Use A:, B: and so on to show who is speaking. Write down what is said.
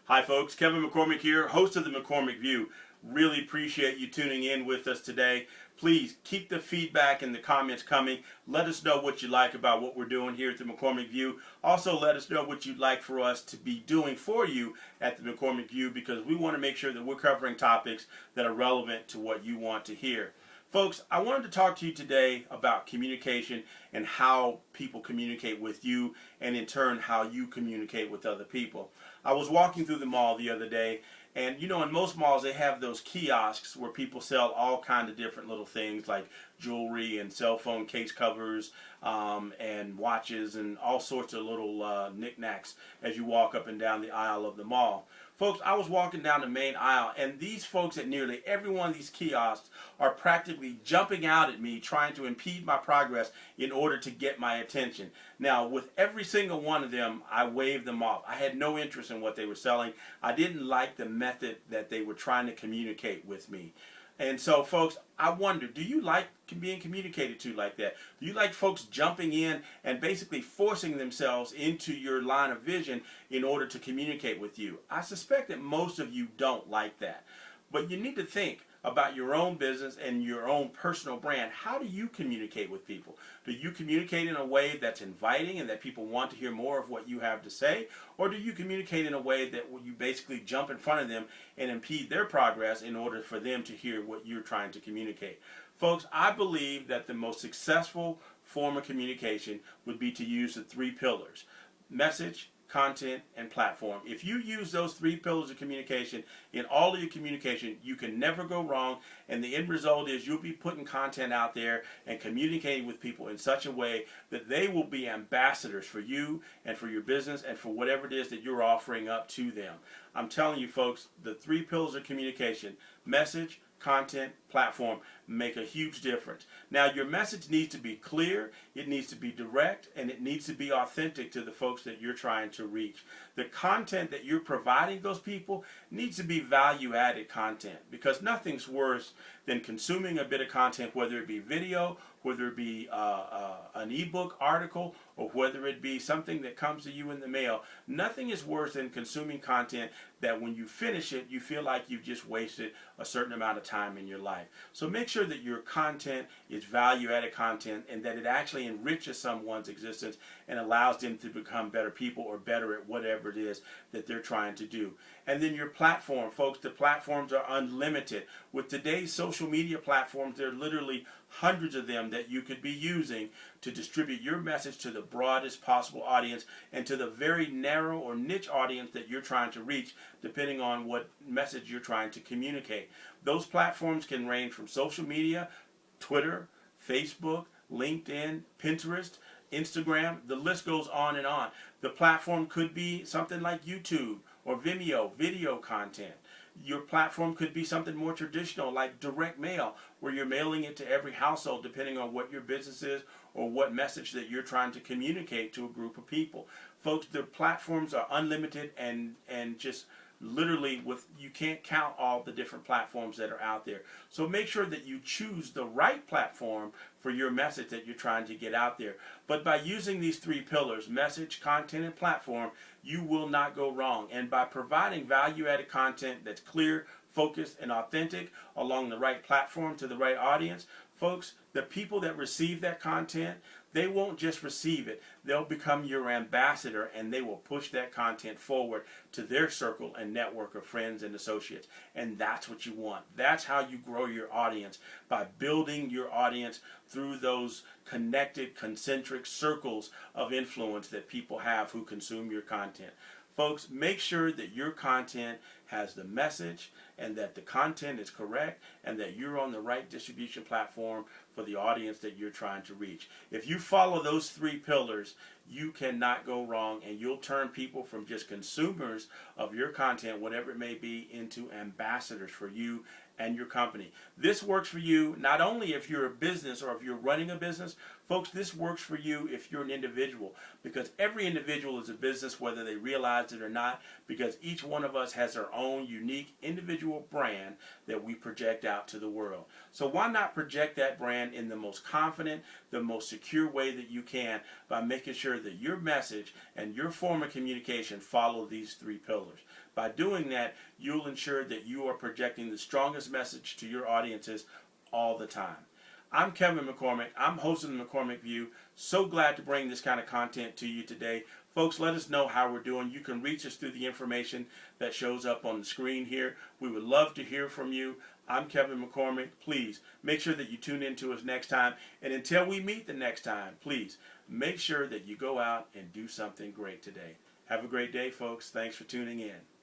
A: Hi folks, Kevin McCormick here, host of the McCormick View. Really appreciate you tuning in with us today. Please keep the feedback and the comments coming. Let us know what you like about what we're doing here at the McCormick View. Also let us know what you'd like for us to be doing for you at the McCormick View, because we want to make sure that we're covering topics that are relevant to what you want to hear. Folks, I wanted to talk to you today about communication and how people communicate with you, and in turn how you communicate with other people. I was walking through the mall the other day, and you know, in most malls they have those kiosks where people sell all kinds of different little things like jewelry and cell phone case covers and watches and all sorts of little knickknacks as you walk up and down the aisle of the mall. Folks, I was walking down the main aisle, and these folks at nearly every one of these kiosks are practically jumping out at me, trying to impede my progress in order to get my attention. Now, with every single one of them, I waved them off. I had no interest in what they were selling. I didn't like the method that they were trying to communicate with me. And so, folks, I wonder, do you like being communicated to like that? Do you like folks jumping in and basically forcing themselves into your line of vision in order to communicate with you? I suspect that most of you don't like that. But you need to think about your own business and your own personal brand. How do you communicate with people? Do you communicate in a way that's inviting and that people want to hear more of what you have to say? Or do you communicate in a way that you basically jump in front of them and impede their progress in order for them to hear what you're trying to communicate? Folks, I believe that the most successful form of communication would be to use the three pillars: message, content, and platform. If you use those three pillars of communication in all of your communication, you can never go wrong, and the end result is you'll be putting content out there and communicating with people in such a way that they will be ambassadors for you and for your business and for whatever it is that you're offering up to them. I'm telling you folks, the three pillars of communication: message, content, platform, make a huge difference. Now, your message needs to be clear, it needs to be direct, and it needs to be authentic to the folks that you're trying to reach. The content that you're providing those people needs to be value-added content, because nothing's worse than consuming a bit of content, whether it be video, whether it be an ebook article, or whether it be something that comes to you in the mail. Nothing is worse than consuming content that when you finish it, you feel like you've just wasted a certain amount of time in your life. So make sure that your content is value-added content and that it actually enriches someone's existence and allows them to become better people or better at whatever it is that they're trying to do. And then your platform, folks, the platforms are unlimited. With today's social media platforms, there are literally hundreds of them that you could be using to distribute your message to the broadest possible audience and to the very narrow or niche audience that you're trying to reach, depending on what message you're trying to communicate. Those platforms can range from social media, Twitter, Facebook, LinkedIn, Pinterest, Instagram. The list goes on and on. The platform could be something like YouTube or Vimeo, video content. Your platform could be something more traditional like direct mail, where you're mailing it to every household depending on what your business is or what message that you're trying to communicate to a group of people. Folks, the platforms are unlimited and just literally you can't count all the different platforms that are out there. So make sure that you choose the right platform for your message that you're trying to get out there. But by using these three pillars, message, content, and platform, you will not go wrong. And by providing value-added content that's clear, focused, and authentic along the right platform to the right audience, folks, the people that receive that content, they won't just receive it. They'll become your ambassador, and they will push that content forward to their circle and network of friends and associates. And that's what you want. That's how you grow your audience, by building your audience through those connected, concentric circles of influence that people have who consume your content. Folks, make sure that your content has the message and that the content is correct and that you're on the right distribution platform for the audience that you're trying to reach. If you follow those three pillars, you cannot go wrong, and you'll turn people from just consumers of your content, whatever it may be, into ambassadors for you and your company. This works for you not only if you're a business or if you're running a business. Folks, this works for you if you're an individual, because every individual is a business whether they realize it or not, because each one of us has our own unique individual brand that we project out to the world. So why not project that brand can in the most confident, the most secure way that you can by making sure that your message and your form of communication follow these three pillars. By doing that, you'll ensure that you are projecting the strongest message to your audiences all the time. I'm Kevin McCormick. I'm hosting the McCormick View. So glad to bring this kind of content to you today. Folks, let us know how we're doing. You can reach us through the information that shows up on the screen here. We would love to hear from you. I'm Kevin McCormick. Please make sure that you tune in to us next time. And until we meet the next time, please make sure that you go out and do something great today. Have a great day, folks. Thanks for tuning in.